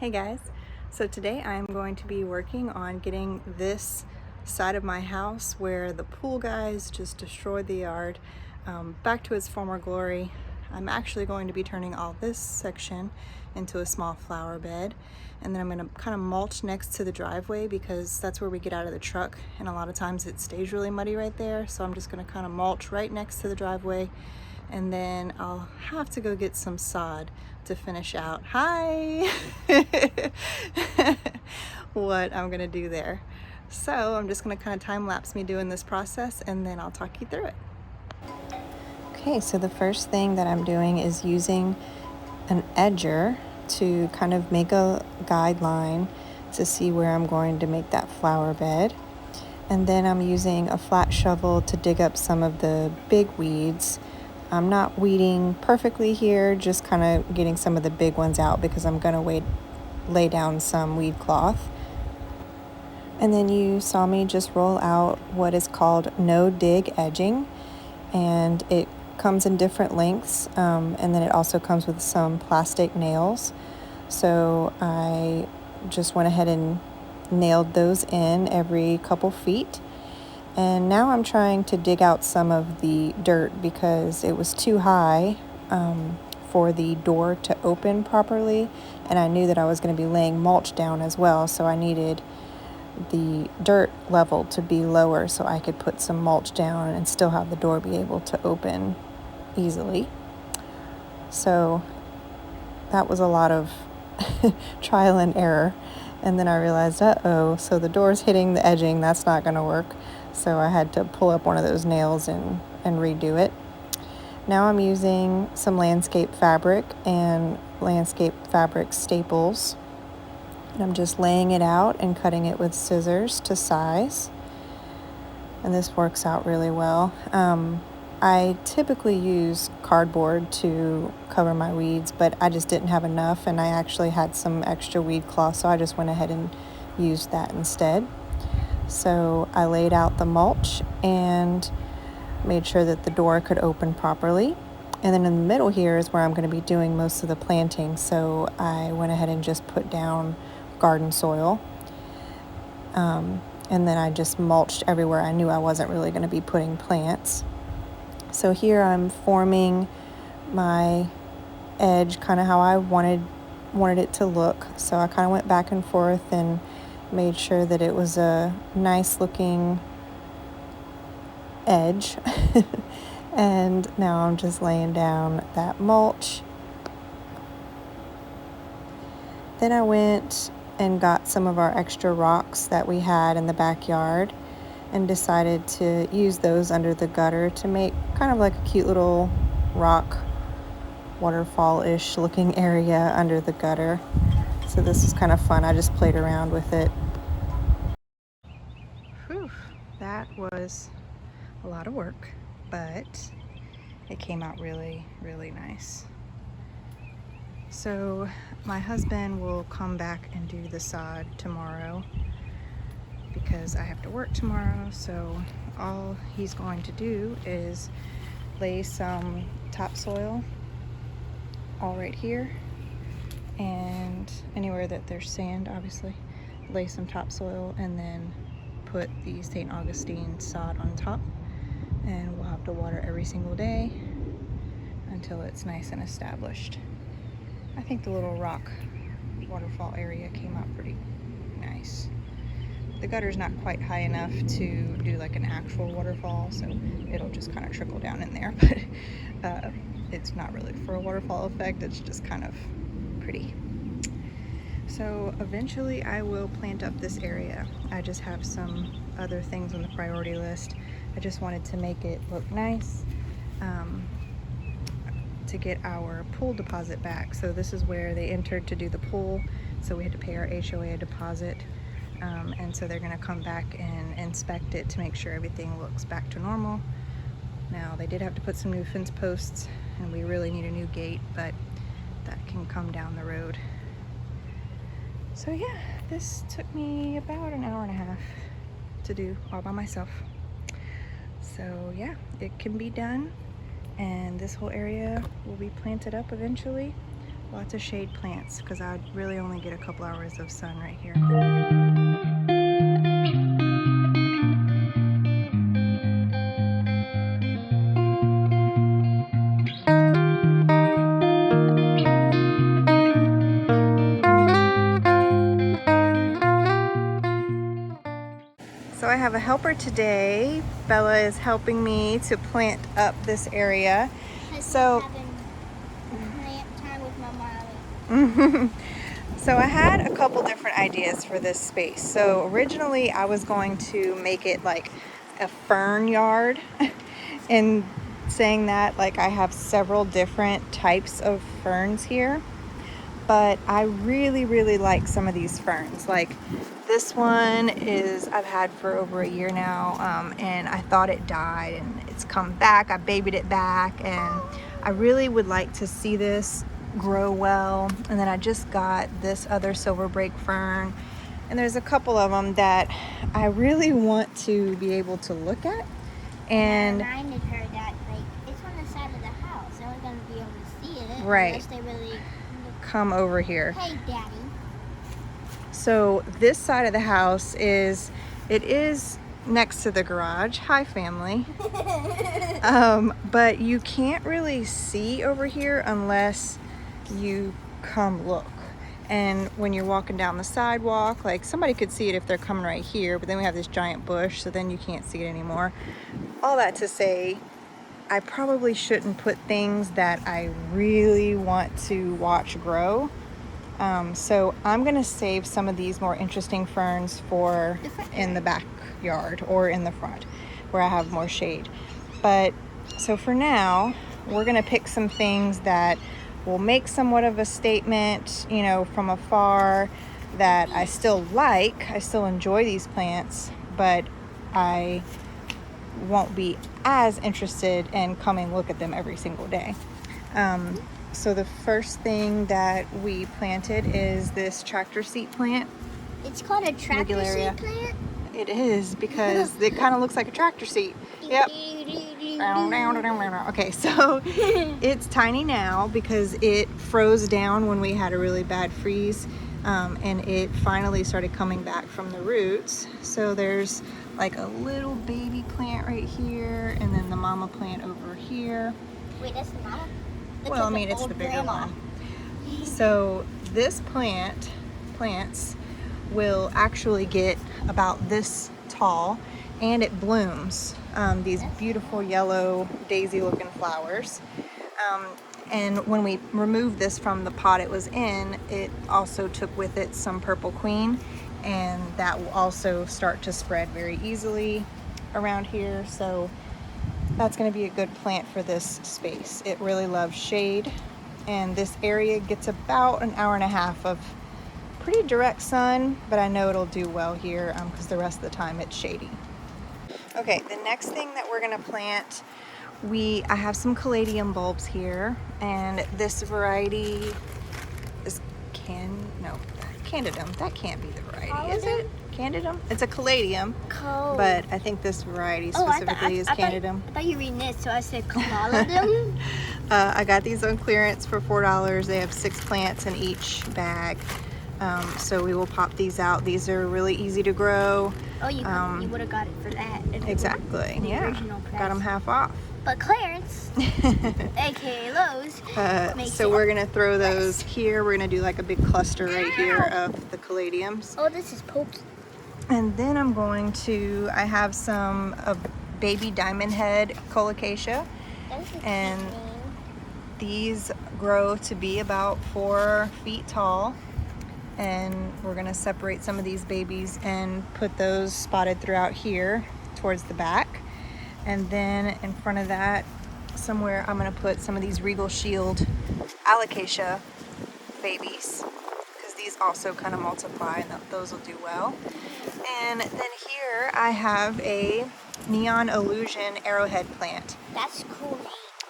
Hey guys, so today I'm going to be working on getting this side of my house where the pool guys just destroyed the yard back to its former glory. I'm actually going to be turning all this section into a small flower bed, and then I'm going to kind of mulch next to the driveway because that's where we get out of the truck, and a lot of times it stays really muddy right there. So I'm just going to kind of mulch right next to the driveway, and then I'll have to go get some sod to finish out what I'm gonna do there. So I'm just gonna kind of time lapse me doing this process, and then I'll talk you through it. Okay, so the first thing that I'm doing is using an edger to kind of make a guideline to see where I'm going to make that flower bed. And then I'm using a flat shovel to dig up some of the big weeds. I'm not weeding perfectly here, just kind of getting some of the big ones out because I'm going to lay down some weed cloth. And then you saw me just roll out what is called no dig edging, and it comes in different lengths, and then it also comes with some plastic nails. So I just went ahead and nailed those in every couple feet. And now I'm trying to dig out some of the dirt because it was too high for the door to open properly. And I knew that I was going to be laying mulch down as well. So I needed the dirt level to be lower so I could put some mulch down and still have the door be able to open easily. So that was a lot of trial and error. And then I realized, so the door's hitting the edging. That's not going to work. So I had to pull up one of those nails and redo it. Now I'm using some landscape fabric and landscape fabric staples. And I'm just laying it out and cutting it with scissors to size. And this works out really well. I typically use cardboard to cover my weeds, but I just didn't have enough, and I actually had some extra weed cloth, so I just went ahead and used that instead. So I laid out the mulch and made sure that the door could open properly. And then in the middle here is where I'm going to be doing most of the planting, so I went ahead and just put down garden soil. And then I just mulched everywhere I knew I wasn't really going to be putting plants. So here I'm forming my edge kind of how I wanted it to look. So I kind of went back and forth and made sure that it was a nice looking edge. And now I'm just laying down that mulch. Then I went and got some of our extra rocks that we had in the backyard and decided to use those under the gutter to make kind of like a cute little rock waterfall-ish looking area under the gutter. So this is kind of fun. I just played around with it. Whew, that was a lot of work, but it came out really, really nice. So my husband will come back and do the sod tomorrow because I have to work tomorrow. So all he's going to do is lay some topsoil all right here, and anywhere that there's sand, obviously, lay some topsoil, and then put the St. Augustine sod on top. And we'll have to water every single day until it's nice and established. I think the little rock waterfall area came out pretty nice. The gutter's not quite high enough to do like an actual waterfall, so it'll just kind of trickle down in there, but it's not really for a waterfall effect, it's just kind of pretty. So eventually I will plant up this area. I just have some other things on the priority list. I just wanted to make it look nice, to get our pool deposit back. So this is where they entered to do the pool, so we had to pay our HOA deposit. And so they're going to come back and inspect it to make sure everything looks back to normal. Now they did have to put some new fence posts, and we really need a new gate, but that can come down the road. So yeah, this took me about an hour and a half to do all by myself. So yeah, it can be done, and this whole area will be planted up eventually. Lots of shade plants because I really only get a couple hours of sun right here. So I have a helper today. Bella is helping me to plant up this area. So having plant time with my mommy. So I had a couple different ideas for this space. So originally I was going to make it like a fern yard. And saying that, like, I have several different types of ferns here, but I really like some of these ferns. Like this one I've had for over a year now, and I thought it died and it's come back. I babied it back, and I really would like to see this grow well. And then I just got this other silver break fern, and there's a couple of them that I really want to be able to look at. And I reminded her that, like, it's on the side of the house. They're only going to be able to see it right, unless they really come over here. Hey, Daddy. So this side of the house is next to the garage. Hi, family. But you can't really see over here unless you come look. And when you're walking down the sidewalk, like, somebody could see it if they're coming right here, but then we have this giant bush, so then you can't see it anymore. All that to say, I probably shouldn't put things that I really want to watch grow. So I'm gonna save some of these more interesting ferns for in the backyard or in the front where I have more shade. But so for now, we're gonna pick some things that will make somewhat of a statement, you know, from afar, that I still like. I still enjoy these plants, but I won't be as interested in coming look at them every single day. So the first thing that we planted is this tractor seat plant. It's called a tractor seat plant? It is, because it kind of looks like a tractor seat. Yep. Okay, so it's tiny now because it froze down when we had a really bad freeze, and it finally started coming back from the roots. So there's like a little baby plant right here, and then the mama plant over here. Wait, that's the mama? Well, I mean, it's the bigger one. So this plants will actually get about this tall, and it blooms these beautiful yellow daisy looking flowers. And when we removed this from the pot it was in, it also took with it some purple queen, and that will also start to spread very easily around here. So that's going to be a good plant for this space. It really loves shade, and this area gets about an hour and a half of pretty direct sun, but I know it'll do well here because the rest of the time it's shady. Okay, the next thing that we're going to plant, I have some Caladium bulbs here, and this variety is Candidum. That can't be the variety, is it? Candidum? It's a Caladium, but I think this variety specifically is Candidum. I thought you were reading this, so I said Caladium. I got these on clearance for $4. They have 6 plants in each bag. So we will pop these out. These are really easy to grow. Oh, you would have got it for that. Exactly, yeah. Got them half off. But clearance, aka Lowe's, so we're going to throw those here. We're going to do like a big cluster right here of the Caladiums. Oh, this is pokey. And then I have some baby diamond head colocasia. And these grow to be about 4 feet tall. And we're going to separate some of these babies and put those spotted throughout here towards the back. And then in front of that somewhere I'm going to put some of these Regal Shield alocasia babies, because these also kind of multiply and those will do well. And then here I have a Neon Illusion Arrowhead plant. That's cool.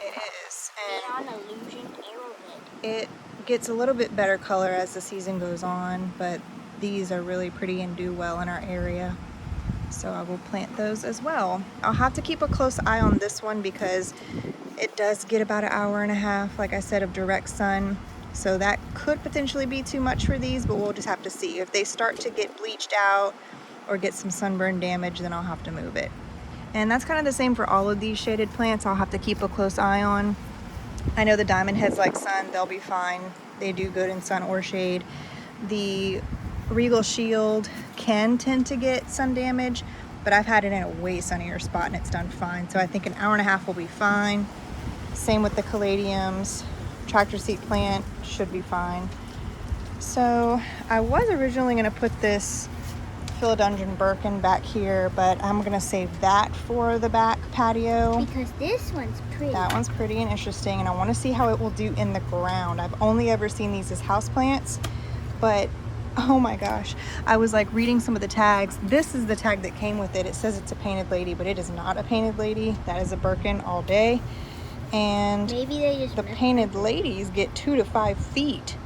It is. And Neon Illusion Arrowhead. It gets a little bit better color as the season goes on, but these are really pretty and do well in our area. So I will plant those as well. I'll have to keep a close eye on this one because it does get about an hour and a half, like I said, of direct sun. So that could potentially be too much for these, but we'll just have to see. If they start to get bleached out or get some sunburn damage, then I'll have to move it. And that's kind of the same for all of these shaded plants. I'll have to keep a close eye on. I know the diamond heads like sun, they'll be fine. They do good in sun or shade. The Regal Shield can tend to get sun damage, but I've had it in a way sunnier spot and it's done fine. So I think an hour and a half will be fine. Same with the caladiums. Tractor seat plant should be fine. So I was originally going to put this philodendron Birkin back here, but I'm going to save that for the back patio. Because this one's pretty. That one's pretty and interesting, and I want to see how it will do in the ground. I've only ever seen these as houseplants, but oh my gosh, I was like reading some of the tags. This is the tag that came with it. It says it's a painted lady, but it is not a painted lady. That is a Birkin all day. And maybe they just the painted ladies get 2 to 5 feet.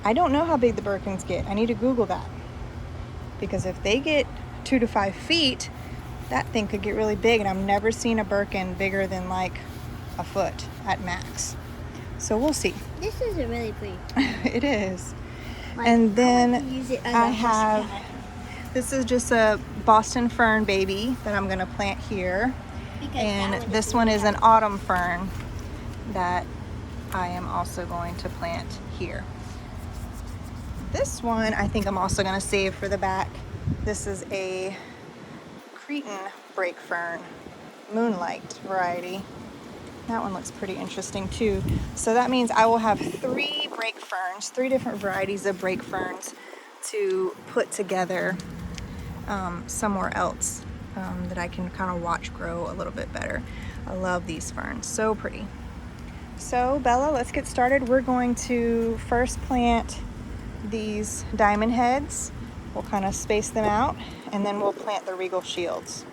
I don't know how big the Birkins get. I need to Google that. Because if they get 2 to 5 feet, that thing could get really big. And I've never seen a Birkin bigger than like a foot at max. So we'll see. This is a really pretty. It is. Like, And then I have, this is just a Boston fern baby that I'm gonna plant here. And this one is an autumn fern that I am also going to plant here. This one I think I'm also going to save for the back. This is a Cretan brake fern, moonlight variety. That one looks pretty interesting too. So that means I will have 3 brake ferns, 3 different varieties of brake ferns to put together somewhere else. That I can kind of watch grow a little bit better. I love these ferns, so pretty. So Bella, let's get started. We're going to first plant these diamond heads. We'll kind of space them out, and then we'll plant the Regal Shields.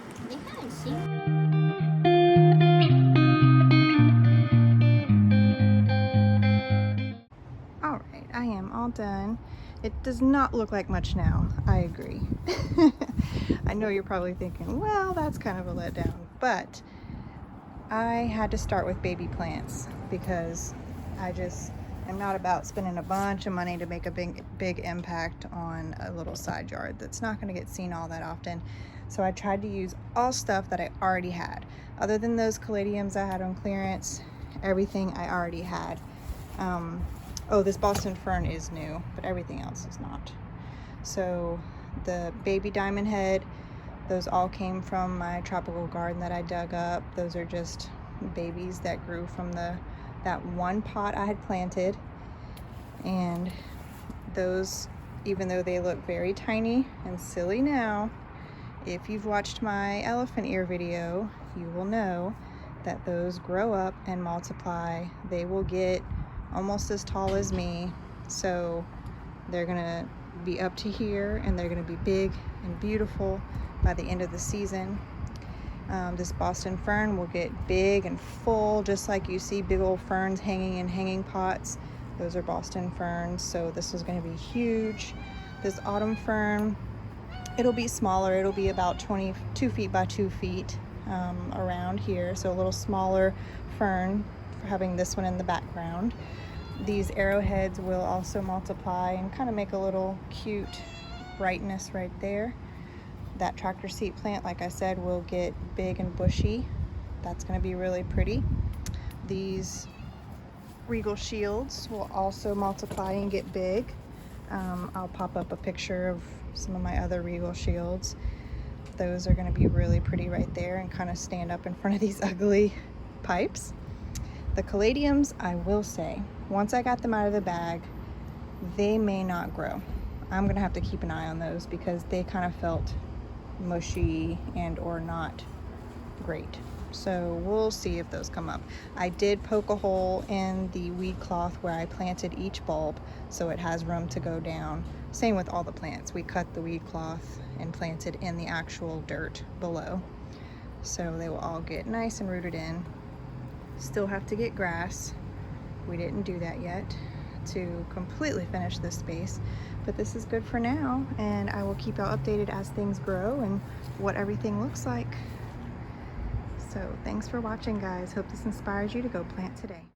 All right, I am all done. It does not look like much now, I agree. I know you're probably thinking, well, that's kind of a letdown, but I had to start with baby plants because I just am not about spending a bunch of money to make a big impact on a little side yard that's not going to get seen all that often. So I tried to use all stuff that I already had. Other than those caladiums I had on clearance, everything I already had. Oh, this Boston fern is new, but everything else is not. So the baby diamond head, those all came from my tropical garden that I dug up. Those are just babies that grew from that one pot I had planted. And those, even though they look very tiny and silly now, if you've watched my elephant ear video, you will know that those grow up and multiply. They will get almost as tall as me, so they're gonna be up to here and they're gonna be big and beautiful by the end of the season. This Boston fern will get big and full, just like you see big old ferns hanging in hanging pots. Those are Boston ferns, so this is going to be huge. This autumn fern, it'll be smaller. It'll be about 22 feet by 2 feet around here, so a little smaller fern for having this one in the background. These arrowheads will also multiply and kind of make a little cute brightness right there. That tractor seat plant, like I said, will get big and bushy. That's going to be really pretty. These Regal Shields will also multiply and get big. I'll pop up a picture of some of my other Regal Shields. Those are going to be really pretty right there and kind of stand up in front of these ugly pipes. The caladiums, I will say, once I got them out of the bag, they may not grow. I'm going to have to keep an eye on those because they kind of felt mushy and or not great. So we'll see if those come up. I did poke a hole in the weed cloth where I planted each bulb, so it has room to go down. Same with all the plants. We cut the weed cloth and planted in the actual dirt below, so they will all get nice and rooted in. Still have to get grass. We didn't do that yet to completely finish this space, but this is good for now, and I will keep y'all updated as things grow and what everything looks like. So thanks for watching, guys. Hope this inspires you to go plant today.